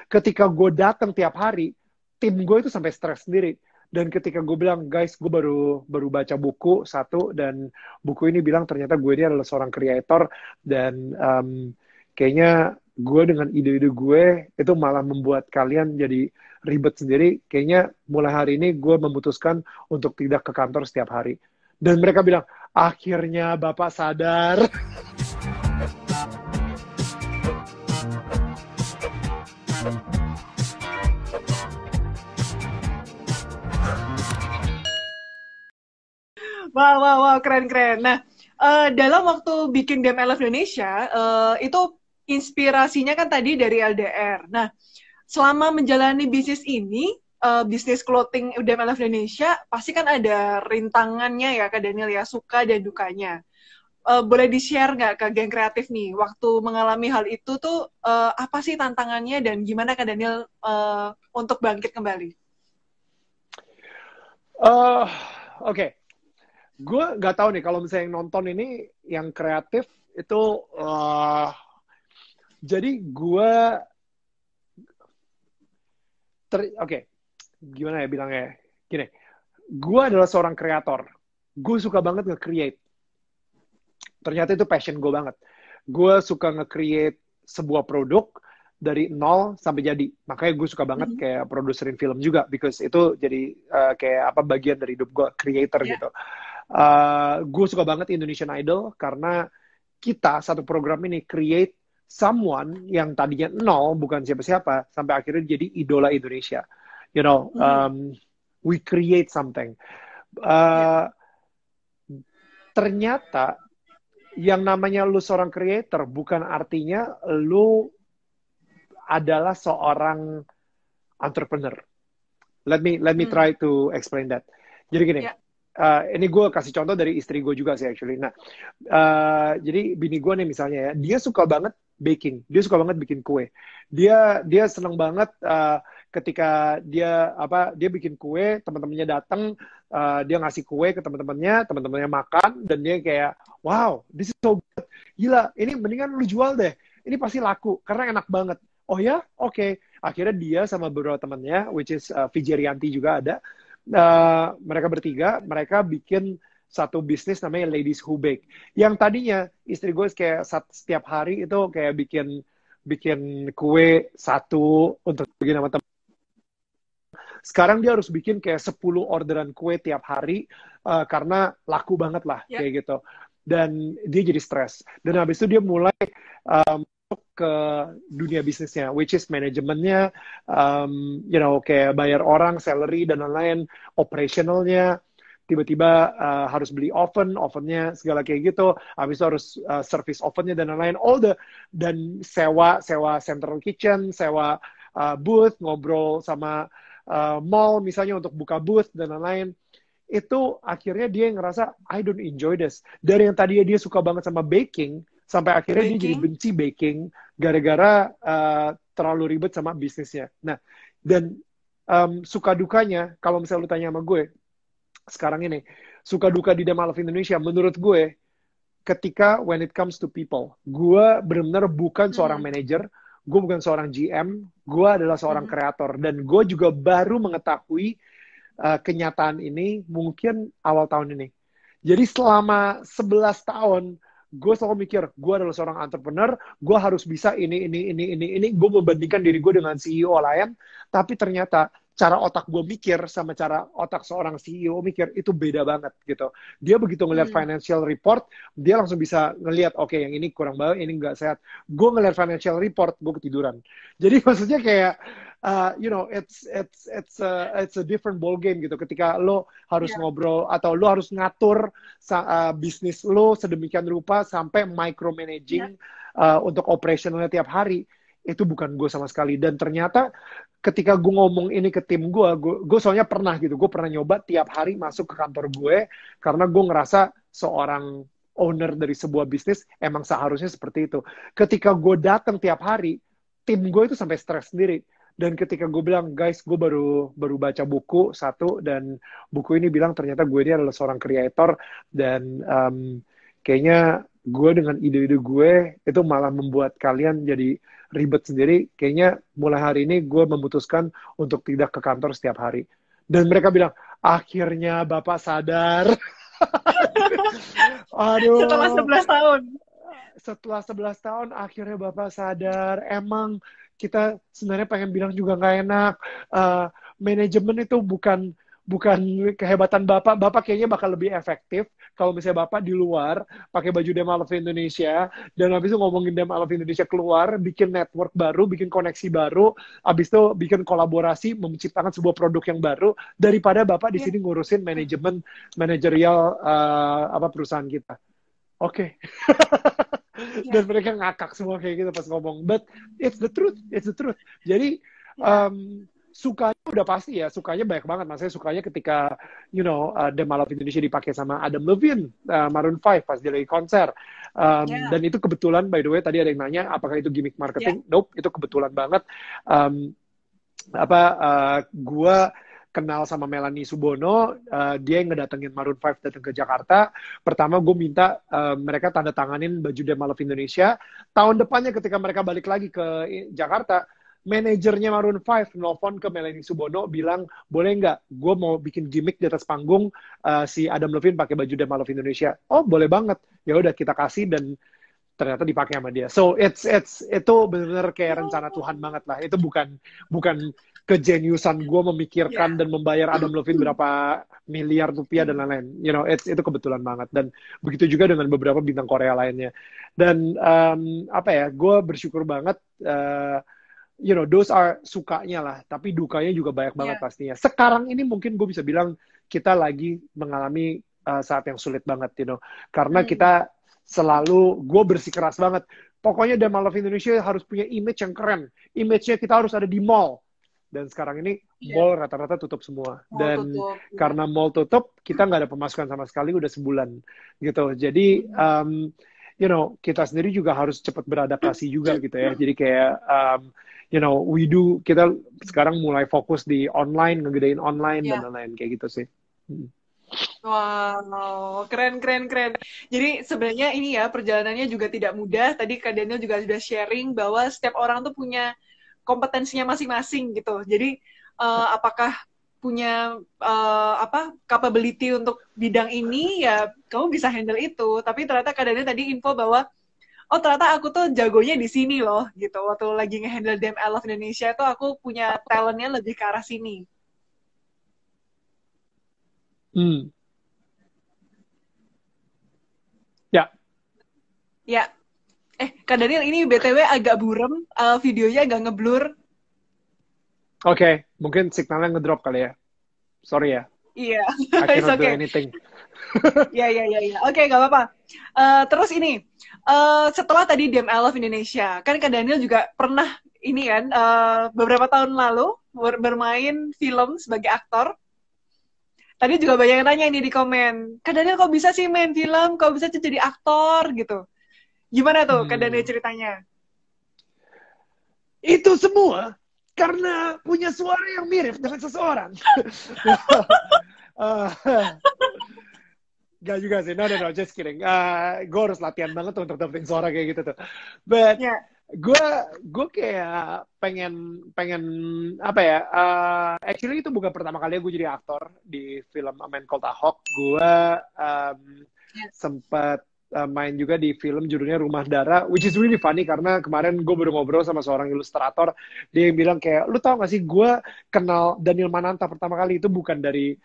Ketika gue datang tiap hari, tim gue itu sampai stres sendiri. Dan ketika gue bilang, guys, gue baru baca buku satu, dan buku ini bilang ternyata gue ini adalah seorang kreator, dan kayaknya gue dengan ide-ide gue itu malah membuat kalian jadi ribet sendiri. Kayaknya mulai hari ini gue memutuskan untuk tidak ke kantor setiap hari. Dan mereka bilang, akhirnya Bapak sadar. Wow, wow, wow, keren-keren. Nah, dalam waktu bikin DMLF Indonesia, itu inspirasinya kan tadi dari LDR. Nah, selama menjalani bisnis ini, bisnis clothing DMLF Indonesia, pasti kan ada rintangannya ya, Kak Daniel ya, suka dan dukanya. Boleh di-share nggak ke geng kreatif nih, waktu mengalami hal itu tuh, apa sih tantangannya dan gimana Kak Daniel untuk bangkit kembali? Oke. Gue nggak tahu nih kalau misalnya yang nonton ini yang kreatif itu jadi gue oke, gimana ya bilangnya, gini, gue adalah seorang kreator, gue suka banget nge-create, ternyata itu passion gue banget. Gue suka nge-create sebuah produk dari nol sampai jadi, makanya gue suka banget kayak produserin film juga, because itu jadi kayak apa, bagian dari hidup gue, creator Ya. gitu. Gue suka banget Indonesian Idol karena kita satu program ini create someone yang tadinya nol, bukan siapa-siapa, sampai akhirnya jadi idola Indonesia. You know, we create something. Ya. Ternyata yang namanya lu seorang creator bukan artinya lu adalah seorang entrepreneur. Let me try to explain that. Jadi gini, Ya. ini gue kasih contoh dari istri gue juga sih actually. Nah, jadi bini gue nih misalnya ya, dia suka banget baking, dia suka banget bikin kue. Dia seneng banget ketika dia bikin kue, teman-temannya datang, dia ngasih kue ke teman-temannya makan, dan dia kayak, wow, this is so good, gila, ini mendingan lu jual deh, ini pasti laku karena enak banget. Oh ya, oke. Akhirnya dia sama beberapa temannya, which is Vijay Rianti juga ada. Mereka bertiga, mereka bikin satu bisnis namanya Ladies Who Bake. Yang tadinya istri gue kayak setiap hari itu kayak bikin bikin kue satu untuk bikin sama teman. Sekarang dia harus bikin kayak 10 orderan kue tiap hari karena laku banget lah Ya. kayak gitu. Dan dia jadi stres. Dan habis itu dia mulai ke dunia bisnisnya, which is manajemennya, kayak bayar orang, salary, dan lain-lain, operationalnya, tiba-tiba harus beli ovennya, segala kayak gitu, habis itu harus service ovennya, dan lain-lain, dan sewa central kitchen, sewa booth, ngobrol sama mall misalnya untuk buka booth, dan lain-lain. Itu akhirnya dia ngerasa, I don't enjoy this. Dari yang tadinya dia suka banget sama baking, sampai akhirnya dia jadi Baking. benci baking gara-gara terlalu ribet sama bisnisnya. Nah, dan suka dukanya, kalau misalnya lu tanya sama gue, sekarang ini, suka duka di DMLF Indonesia, menurut gue, ketika when it comes to people, gue benar-benar bukan seorang manajer, gue bukan seorang GM, gue adalah seorang kreator, dan gue juga baru mengetahui kenyataan ini mungkin awal tahun ini. Jadi selama 11 tahun, gue selalu mikir, gue adalah seorang entrepreneur, gue harus bisa ini. Gue membandingkan diri gue dengan CEO lain, tapi ternyata cara otak gue mikir sama cara otak seorang CEO mikir itu beda banget gitu. Dia begitu ngelihat financial report, dia langsung bisa ngelihat, oke, yang ini kurang banget, ini nggak sehat. Gue ngelihat financial report, gue ketiduran. Jadi maksudnya kayak, it's a different ball game gitu. Ketika lo harus ngobrol atau lo harus ngatur bisnis lo sedemikian rupa sampai micromanaging untuk operationalnya tiap hari, itu bukan gue sama sekali. Dan ternyata ketika gue ngomong ini ke tim gue soalnya pernah gitu, gue pernah nyoba tiap hari masuk ke kantor gue karena gue ngerasa seorang owner dari sebuah bisnis emang seharusnya seperti itu. Ketika gue datang tiap hari, tim gue itu sampai stres sendiri. Dan ketika gue bilang, guys, gue baru baca buku satu, dan buku ini bilang ternyata gue ini adalah seorang kreator, dan kayaknya gue dengan ide-ide gue itu malah membuat kalian jadi ribet sendiri, kayaknya mulai hari ini gue memutuskan untuk tidak ke kantor setiap hari. Dan mereka bilang, akhirnya Bapak sadar. Setelah Aduh, 11 tahun. setelah 11 tahun akhirnya Bapak sadar. Emang kita sebenarnya pengen bilang juga nggak enak. Eh, Manajemen itu bukan bukan kehebatan Bapak. Bapak kayaknya bakal lebih efektif kalau misalnya Bapak di luar pakai baju Dem Alaf Indonesia dan habis itu ngomongin Dem Alaf Indonesia keluar, bikin network baru, bikin koneksi baru, habis itu bikin kolaborasi, menciptakan sebuah produk yang baru daripada Bapak di Iya. sini ngurusin manajemen manajerial apa perusahaan kita. Oke. Iya. Dan mereka ngakak semua kayak gitu pas ngomong. But it's the truth, it's the truth. Jadi Iya. sukanya udah pasti ya, sukanya banyak banget. Maksudnya sukanya ketika, Dem Alaf Indonesia dipakai sama Adam Levine, Maroon 5 pas dia lagi konser. Iya. Dan itu kebetulan, by the way, tadi ada yang nanya, apakah itu gimmick Iya. marketing? Nope, itu kebetulan banget. Um, gua kenal sama Melanie Subono, dia yang ngedatengin Maroon 5 datang ke Jakarta. Pertama gue minta mereka tanda tanganin baju Dem Alaf Indonesia. Tahun depannya ketika mereka balik lagi ke Jakarta, manajernya Maroon 5 nelfon ke Melanie Subono bilang, boleh nggak gue mau bikin gimmick di atas panggung si Adam Levine pakai baju Dem Alaf Indonesia. Oh boleh banget. Ya udah kita kasih dan ternyata dipakai sama dia. So itu benar-benar kayak rencana Tuhan banget lah. Itu bukan kejeniusan gue memikirkan Iya. dan membayar Adam Levine berapa miliar rupiah dan lain-lain. Itu kebetulan banget. Dan begitu juga dengan beberapa bintang Korea lainnya. Dan apa ya, gue bersyukur banget. Those are sukanya lah. Tapi dukanya juga banyak banget Iya. pastinya. Sekarang ini mungkin gue bisa bilang kita lagi mengalami saat yang sulit banget, karena Hmm. kita selalu, gue bersikeras banget. Pokoknya Dem Alaf Indonesia harus punya image yang keren. Image-nya kita harus ada di mall. Dan sekarang ini Iya. mall rata-rata tutup semua. Mau Dan tutup. Iya. karena mall tutup, kita nggak ada pemasukan sama sekali udah sebulan. Gitu. Jadi, kita sendiri juga harus cepat beradaptasi juga gitu ya. Jadi kayak, kita sekarang mulai fokus di online, ngegedein online, dan Iya. lain-lain. Kayak gitu sih. Wow, keren, keren, keren. Jadi sebenarnya ini ya, perjalanannya juga tidak mudah. Tadi Kak Daniel juga sudah sharing bahwa setiap orang tuh punya kompetensinya masing-masing gitu. Jadi apakah punya capability untuk bidang ini, ya kamu bisa handle itu. Tapi ternyata Kak Daniel tadi info bahwa, oh ternyata aku tuh jagonya di sini loh, gitu. Waktu lagi nge-handle Dem Alaf Indonesia tuh aku punya talentnya lebih ke arah sini. Hmm. Ya, Ya, Kak Daniel ini BTW agak burem, videonya agak ngeblur. oke. Mungkin signalnya ngedrop kali ya. Sorry ya. Iya, I it's cannot do okay. anything. Ya, ya, ya, ya. Oke, nggak apa-apa. Terus ini, setelah tadi Dem Alaf Indonesia, kan Kak Daniel juga pernah ini kan, beberapa tahun lalu bermain film sebagai aktor. Tadi juga banyak yang nanya ini di komen, Kak Daniel kok bisa sih main film, kok bisa jadi aktor gitu. Gimana tuh Kak Daniel ceritanya? Itu semua karena punya suara yang mirip dengan seseorang. Gak juga sih, no, just kidding. Gue harus latihan banget tuh untuk dapetin suara kayak gitu tuh. But Ya, gue kayak pengen apa ya? Actually itu bukan pertama kali gue jadi aktor di film A Man Called Ahok. Gue ya. sempat main juga di film judulnya Rumah Dara, which is really funny karena kemarin gue baru ngobrol sama seorang ilustrator, dia yang bilang kayak, lu tau gak sih gue kenal Daniel Mananta pertama kali itu bukan dari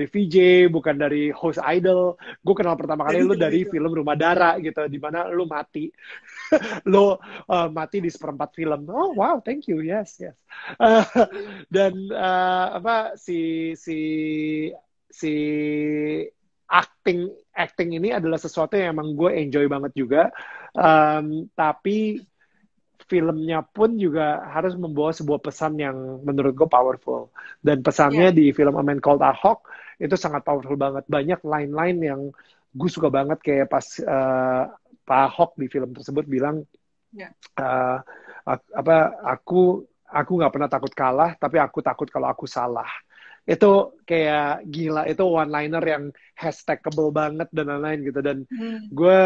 VJ, bukan dari host Idol, gue kenal pertama kali lu dari film Rumah Dara gitu, dimana lu mati, lu mati di seperempat film. Oh wow, thank you, yes. Dan apa si acting ini adalah sesuatu yang emang gue enjoy banget juga. Tapi filmnya pun juga harus membawa sebuah pesan yang menurut gue powerful. Dan pesannya Ya. di film A Man Called Ahok itu sangat powerful banget. Banyak line-line yang gue suka banget, kayak pas Pak Ahok di film tersebut bilang, Ya. aku nggak pernah takut kalah, tapi aku takut kalau aku salah. Itu kayak gila, itu one liner yang hashtagable banget dan lain-lain gitu. Dan gue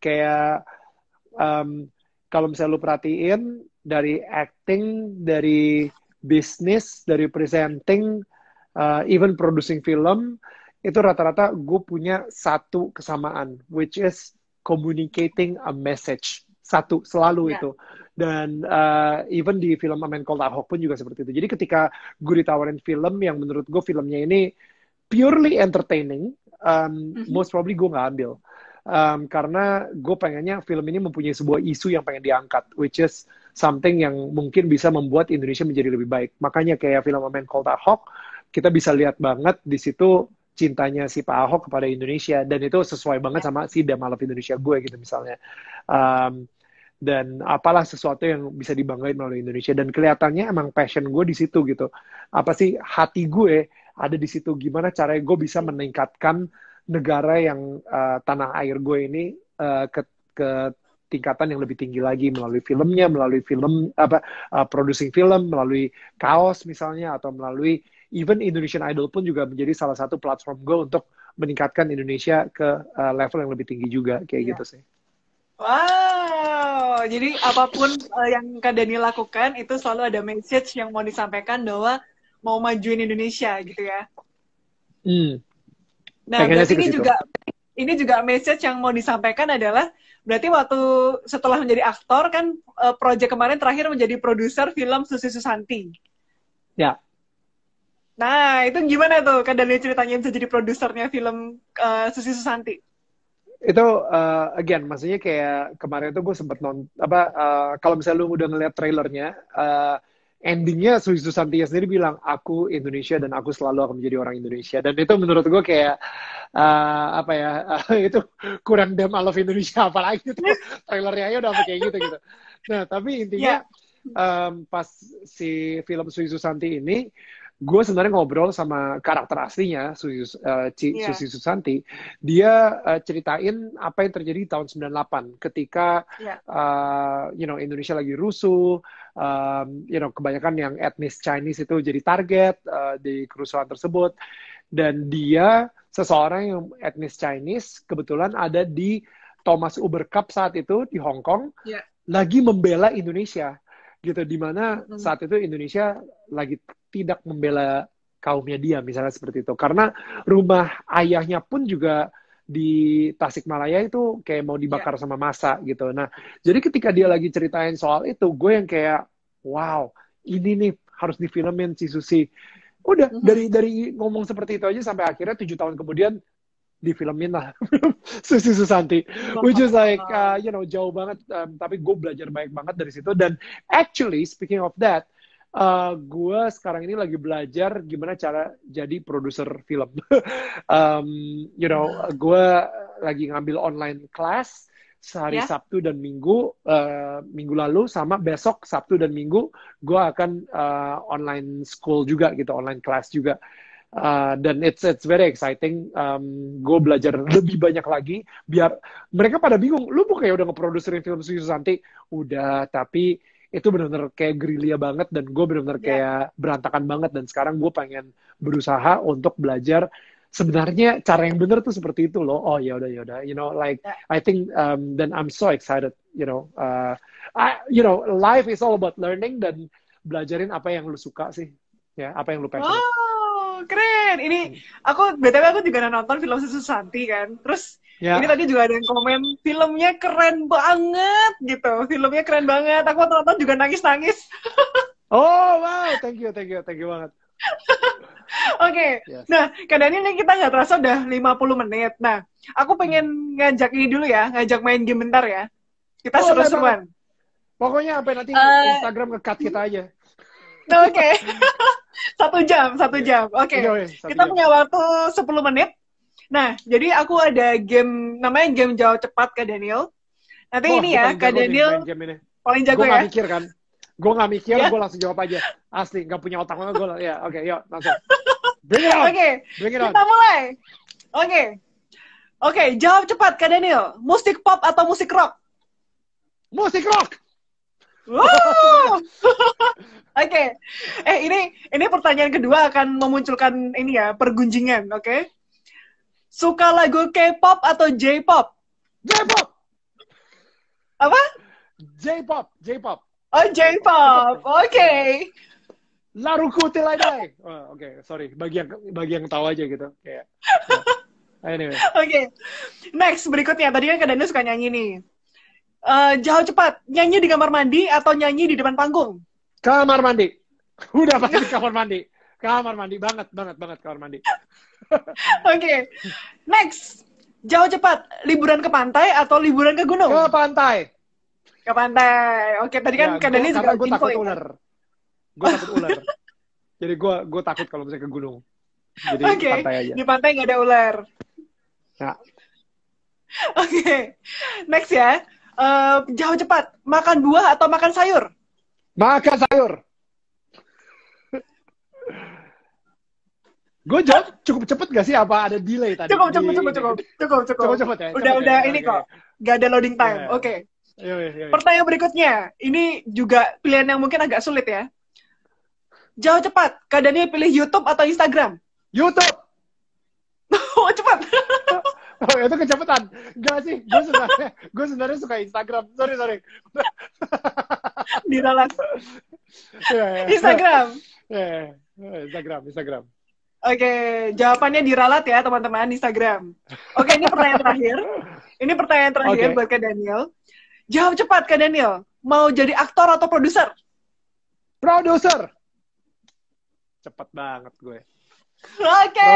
kayak kalau misalnya lu perhatiin dari acting, dari bisnis, dari presenting, even producing film, itu rata-rata gue punya satu kesamaan, which is communicating a message. Satu, selalu Ya. itu. Dan even di film A Man Called Ahok pun juga seperti itu. Jadi ketika gue ditawarin film yang menurut gue filmnya ini purely entertaining, Mhm. most probably gue nggak ambil. Karena gue pengennya film ini mempunyai sebuah isu yang pengen diangkat, which is something yang mungkin bisa membuat Indonesia menjadi lebih baik. Makanya kayak film A Man Called Ahok, kita bisa lihat banget di situ cintanya si Pak Ahok kepada Indonesia, dan itu sesuai banget Ya. sama si Damn I Love Indonesia gue gitu misalnya. Um, dan apalah sesuatu yang bisa dibanggain melalui Indonesia, dan kelihatannya emang passion gue di situ gitu. Apa sih hati gue ada di situ, gimana caranya gue bisa meningkatkan negara yang tanah air gue ini ke tingkatan yang lebih tinggi lagi melalui filmnya, melalui film apa producing film, melalui kaos misalnya, atau melalui even Indonesian Idol pun juga menjadi salah satu platform gue untuk meningkatkan Indonesia ke level yang lebih tinggi juga kayak Ya. gitu sih. Wow, jadi apapun yang Kak Dani lakukan itu selalu ada message yang mau disampaikan bahwa mau majuin Indonesia gitu ya. Hmm, Nah, pengennya berarti sih ke situ. ini juga message yang mau disampaikan adalah berarti waktu setelah menjadi aktor kan project kemarin terakhir menjadi produser film Susi Susanti. Ya, Nah, itu gimana tuh Kak Dani ceritanya bisa jadi produsernya film Susi Susanti? itu again maksudnya kayak kemarin tuh gue sempet kalau misalnya lu udah ngeliat trailernya, endingnya Susi Susanti sendiri bilang aku Indonesia dan aku selalu akan menjadi orang Indonesia, dan itu menurut gue kayak apa ya, itu kurang Damn I Love Indonesia apalagi tuh trailernya aja udah kayak gitu. Nah tapi intinya Ya, pas si film Susi Susanti ini, gue sebenarnya ngobrol sama karakter aslinya iya, Susi Susanti. Dia ceritain apa yang terjadi di tahun 98 ketika iya, Indonesia lagi rusuh, kebanyakan yang etnis Chinese itu jadi target di kerusuhan tersebut, dan dia seseorang yang etnis Chinese kebetulan ada di Thomas Uber Cup saat itu di Hong Kong, iya. lagi membela Indonesia gitu, dimana Mm-mm. saat itu Indonesia lagi tidak membela kaumnya dia misalnya seperti itu, karena rumah ayahnya pun juga di Tasikmalaya itu kayak mau Iya. dibakar sama massa gitu. Nah jadi ketika dia lagi ceritain soal itu, gue yang kayak wow, ini nih harus difilmin si Susi. Udah Mhm. dari ngomong seperti itu aja sampai akhirnya 7 tahun kemudian difilmin lah Susi Susanti, which is like Wow. jauh banget, tapi gue belajar banyak banget dari situ. Dan actually speaking of that, gue sekarang ini lagi belajar gimana cara jadi produser film. um, gue lagi ngambil online class sehari Ya. Sabtu dan Minggu, minggu lalu sama besok Sabtu dan Minggu gue akan online school juga gitu, online class juga. Dan it's very exciting. Gue belajar lebih banyak lagi biar mereka pada bingung. Lu kayak udah ngeproduserin film Susi Susanti, udah, tapi itu benar-benar kayak gerilya banget, dan gue benar-benar Ya. kayak berantakan banget. Dan sekarang gue pengen berusaha untuk belajar sebenarnya cara yang benar tuh seperti itu loh. Oh ya udah, like Ya. I think then I'm so excited. Life is all about learning dan belajarin apa yang lu suka sih, ya, apa yang lu passionate. Wow, keren. Ini BTW aku juga nonton film Susu Santi kan. Terus ini Ya. tadi juga ada yang komen filmnya keren banget gitu. Filmnya keren banget. Aku waktu nonton juga nangis-nangis. Oh wow, thank you banget. Oke. Yes. Nah, kadang ini kita nggak terasa udah 50 menit. Nah, aku pengen ngajak ini dulu ya, ngajak main game bentar ya. Kita Boleh banget. seru-seruan. Pokoknya sampai nanti Eh, Instagram nge-cut kita aja. Oke. 1 jam, 1 jam. Oke, Oke. oke, satu Kita jam. punya waktu 10 menit. Nah, jadi aku ada game, namanya game jawab cepat, Kak Daniel. Nanti Wah, ini gue ya, paling Kak jago nih main Daniel game ini. paling Gue jago nggak ya. mikir kan. Gue nggak mikir, Ya, gue langsung jawab aja. Asli, nggak punya otak banget gue. Ya, oke, yuk, langsung. Bring it on. oke. Bring it on. Kita mulai. Oke. Oke, jawab cepat, Kak Daniel. Musik pop atau musik rock? Musik rock. Wow. Oke. Ini pertanyaan kedua akan memunculkan ini ya, pergunjingan, oke? Suka lagu K-pop atau J-pop? J-pop. Apa? J-pop. J-pop. Oh, J-pop. Oke. Laruku Till I Die. Oh, oke, sorry. Bagi yang tahu aja gitu. Kayak. Anyway. Oke. Next, berikutnya. Tadi kan Kak Daniel suka nyanyi nih. Jauh cepat. Nyanyi di kamar mandi atau nyanyi di depan panggung? Kamar mandi. Udah pasti kamar mandi. Kamar mandi banget kamar mandi. Oke. Next. Jauh cepat. Liburan ke pantai atau liburan ke gunung? Ke pantai. Ke pantai. Oke, tadi kan Kak Daniel juga Karena gue info takut ya. ular. Gue takut ular. Jadi gue takut kalau misalnya ke gunung. Jadi Oke, pantai aja. di pantai nggak ada ular. Nah, Oke. Next ya. Jauh cepat. Makan buah atau makan sayur? makan sayur. Gue jawab cukup cepet gak sih? Apa ada delay tadi? Cukup. Cepet ya. Udah ya. ini Okay. kok. Gak ada loading time. Yeah. Oke. Iya. Pertanyaan berikutnya. Ini juga pilihan yang mungkin agak sulit ya. Jauh cepat. Kak Daniel pilih YouTube atau Instagram? YouTube. Oh, cepat. Oh, itu kecepatan. Enggak sih. Gue sebenarnya suka Instagram. Sorry. Diralat. Yeah. Instagram. Yeah. Instagram. Oke, jawabannya diralat ya teman-teman, Instagram. Oke, ini pertanyaan terakhir. Ini pertanyaan terakhir Okay. buat Kak Daniel. Jawab cepat Kak Daniel. Mau jadi aktor atau produser? Produser. Cepet banget gue. Oke.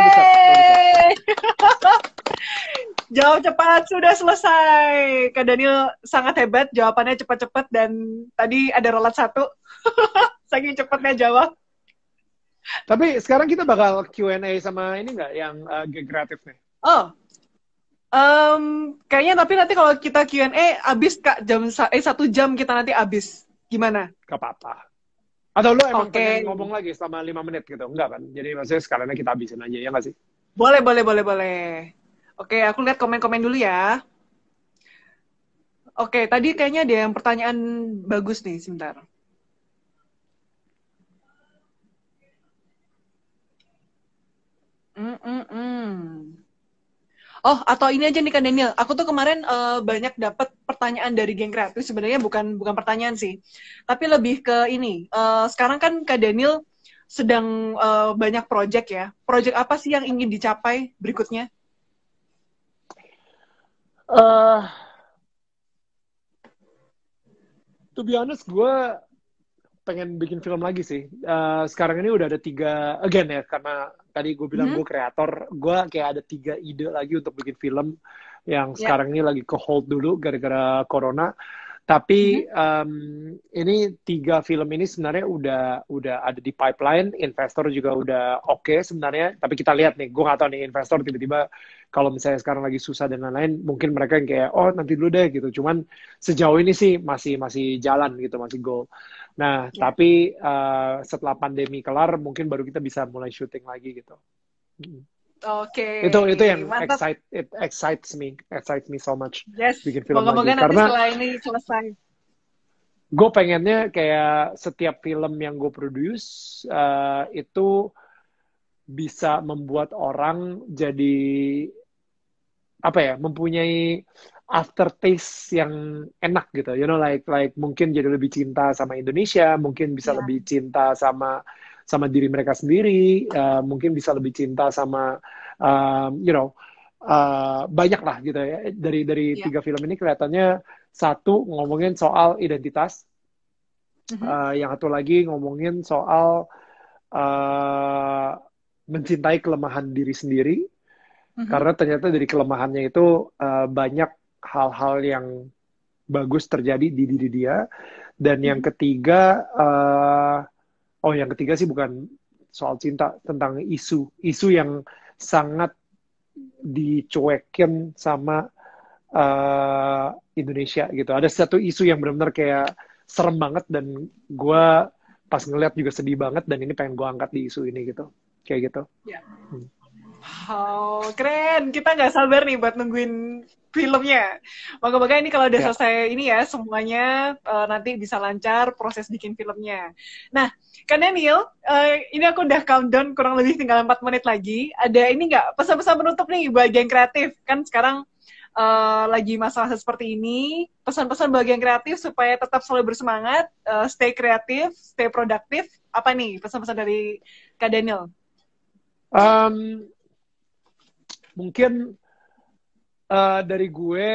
Jawab cepat sudah selesai. Kak Daniel sangat hebat, jawabannya cepat-cepat dan tadi ada ralat 1. Saking cepatnya jawab. Tapi sekarang kita bakal Q&A sama ini nggak yang gig kreatif nih? Oh, kayaknya tapi nanti kalau kita Q&A abis Kak 1 jam kita nanti abis. Gimana? Gak apa-apa. Atau lo emang Oke. pengen ngomong lagi selama 5 menit gitu? Enggak kan? Jadi maksudnya sekalian kita habisin aja, ya nggak sih? Boleh. Oke, aku lihat komen-komen dulu ya. Oke, tadi kayaknya ada yang pertanyaan bagus nih, sebentar. Oh, atau ini aja nih Kak Daniel. Aku tuh kemarin banyak dapat pertanyaan dari geng kreatif. Sebenarnya bukan pertanyaan sih, tapi lebih ke ini. Sekarang kan Kak Daniel sedang banyak project ya. Project apa sih yang ingin dicapai berikutnya? To be honest, gue pengen bikin film lagi sih. Sekarang ini udah ada 3, again ya, karena tadi gue bilang gue kreator, gue kayak ada 3 ide lagi untuk bikin film yang sekarang ini lagi ke hold dulu gara-gara corona. Tapi ini 3 film ini sebenarnya udah ada di pipeline, investor juga udah oke sebenarnya. Tapi kita lihat nih, gue nggak tahu nih investor tiba-tiba kalau misalnya sekarang lagi susah dan lain-lain, mungkin mereka yang kayak oh nanti dulu deh gitu. Cuman sejauh ini sih masih jalan gitu, masih goal. Nah, tapi setelah pandemi kelar, mungkin baru kita bisa mulai syuting lagi gitu. Oke. Itu yang mantap. excites me so much. Yes. Bikin film Moga-moga lagi. nanti Karena setelah ini selesai. gue pengennya kayak setiap film yang gue produce itu bisa membuat orang jadi apa ya, mempunyai aftertaste yang enak gitu, you know, like mungkin jadi lebih cinta sama Indonesia, mungkin bisa lebih cinta sama diri mereka sendiri, mungkin bisa lebih cinta sama banyak lah gitu ya. Dari 3 film ini kelihatannya satu ngomongin soal identitas, yang satu lagi ngomongin soal mencintai kelemahan diri sendiri, karena ternyata dari kelemahannya itu banyak hal-hal yang bagus terjadi di diri dia. Dan yang ketiga, yang ketiga sih bukan soal cinta, tentang isu yang sangat dicuekin sama Indonesia gitu. Ada satu isu yang benar-benar kayak serem banget dan gue pas ngeliat juga sedih banget, dan ini pengen gue angkat di isu ini gitu, kayak gitu. Wow, keren. Kita nggak sabar nih buat nungguin filmnya. Moga-moga ini kalau udah selesai ini ya, semuanya nanti bisa lancar proses bikin filmnya. Nah, Kak Daniel, ini aku udah countdown kurang lebih tinggal 4 menit lagi. Ada ini nggak pesan-pesan penutup nih buat geng kreatif? Kan sekarang lagi masalah seperti ini, pesan-pesan bagi yang kreatif supaya tetap selalu bersemangat, stay kreatif, stay produktif, apa nih pesan-pesan dari Kak Daniel? Mungkin dari gue,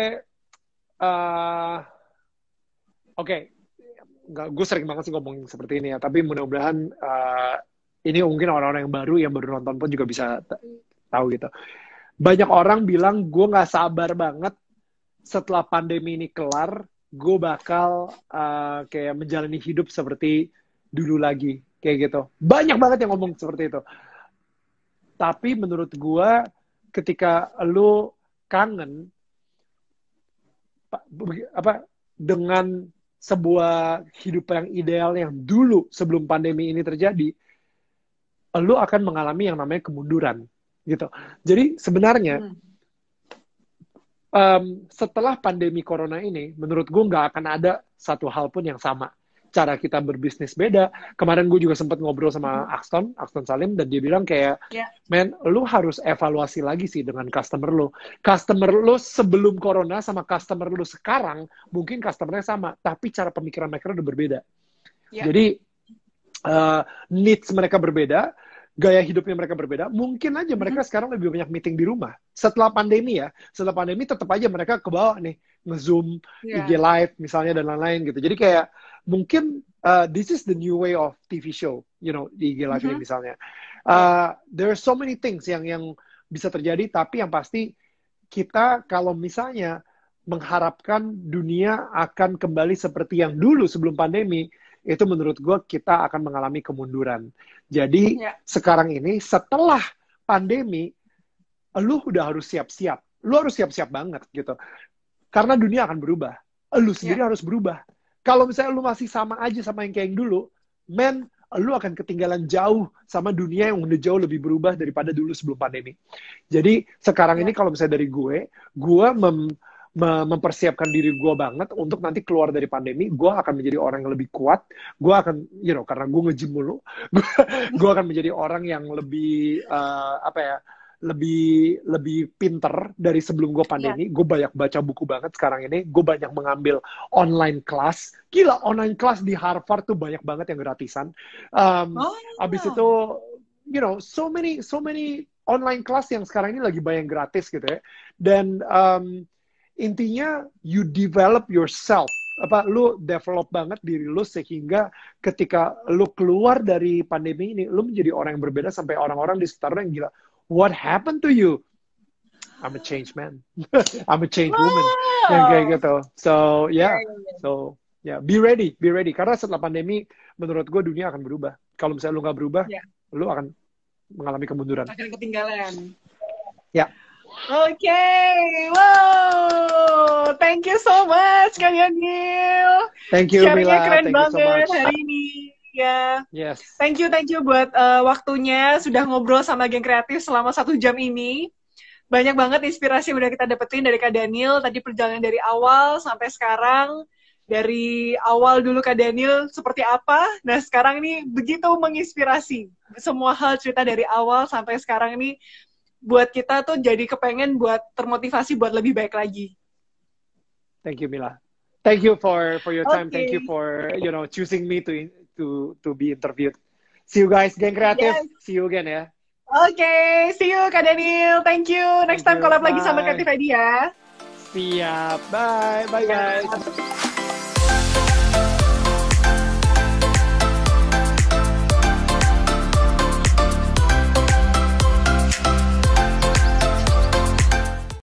oke, gue sering banget sih ngomong seperti ini ya, tapi mudah-mudahan ini mungkin orang-orang yang baru nonton pun juga bisa tahu gitu. Banyak orang bilang gue nggak sabar banget setelah pandemi ini kelar, gue bakal kayak menjalani hidup seperti dulu lagi, kayak gitu. Banyak banget yang ngomong seperti itu. Tapi menurut gue, ketika lu kangen dengan sebuah hidup yang ideal yang dulu sebelum pandemi ini terjadi, lu akan mengalami yang namanya kemunduran, gitu. Jadi sebenarnya setelah pandemi corona ini, menurut gue nggak akan ada satu hal pun yang sama. Cara kita berbisnis beda. Kemarin gue juga sempat ngobrol sama Axton Salim, dan dia bilang kayak, men, lu harus evaluasi lagi sih dengan customer lu. Customer lu sebelum corona sama customer lu sekarang, mungkin customernya sama, tapi cara pemikiran mereka udah berbeda. Jadi, needs mereka berbeda, gaya hidupnya mereka berbeda, mungkin aja mereka sekarang lebih banyak meeting di rumah. Setelah pandemi tetap aja mereka ke bawah nih, nge-Zoom, IG Live misalnya, dan lain-lain gitu. Jadi kayak, mungkin this is the new way of TV show, you know, di IG Live ini misalnya. There are so many things yang bisa terjadi, tapi yang pasti kita kalau misalnya mengharapkan dunia akan kembali seperti yang dulu sebelum pandemi, itu menurut gue kita akan mengalami kemunduran. Jadi sekarang ini setelah pandemi, lu udah harus siap-siap. Lu harus siap-siap banget gitu. Karena dunia akan berubah. Lu sendiri harus berubah. Kalau misalnya lu masih sama aja sama yang kayak yang dulu, men, lu akan ketinggalan jauh sama dunia yang udah jauh lebih berubah daripada dulu sebelum pandemi. Jadi sekarang ini kalau misalnya dari gue mempersiapkan diri gue banget untuk nanti keluar dari pandemi, gue akan menjadi orang yang lebih kuat, gue akan, you know, karena gue nge-gym mulu, gue akan menjadi orang yang lebih, lebih pinter dari sebelum gue pandemi. Gue banyak baca buku banget sekarang ini, gue banyak mengambil online class, gila, online class di Harvard tuh banyak banget yang gratisan. Abis itu, you know, so many online class yang sekarang ini lagi banyak gratis gitu ya, dan intinya you develop yourself, lu develop banget diri lu sehingga ketika lu keluar dari pandemi ini, lu menjadi orang yang berbeda sampai orang-orang di sekitar lu yang gila, what happened to you? I'm a changed man. I'm a changed woman. Yang kayak gitu. So be ready. Karena setelah pandemi, menurut gue dunia akan berubah. Kalau misalnya lu nggak berubah, lu akan mengalami kemunduran. Akan ketinggalan. Ya. Oke, wow, thank you so much Kang Daniel. Thank you, Sharingnya Mila. keren Thank banget you so much. hari ini. Ya. Yes. Thank you buat waktunya sudah ngobrol sama Geng Kreatif selama 1 jam ini. Banyak banget inspirasi yang udah kita dapetin dari Kak Daniel. Tadi perjalanan dari awal sampai sekarang. Dari awal dulu Kak Daniel seperti apa. Nah sekarang ini begitu menginspirasi. Semua hal cerita dari awal sampai sekarang ini buat kita tuh jadi kepengen buat termotivasi buat lebih baik lagi. Thank you, Mila. Thank you for your time. Thank you for, you know, choosing me to be interviewed. See you guys, Geng Kreatif. See you again ya. Oke, see you Kak Daniel. Thank you. Next time collab lagi sama Kreatif Idea. Siap. Bye guys.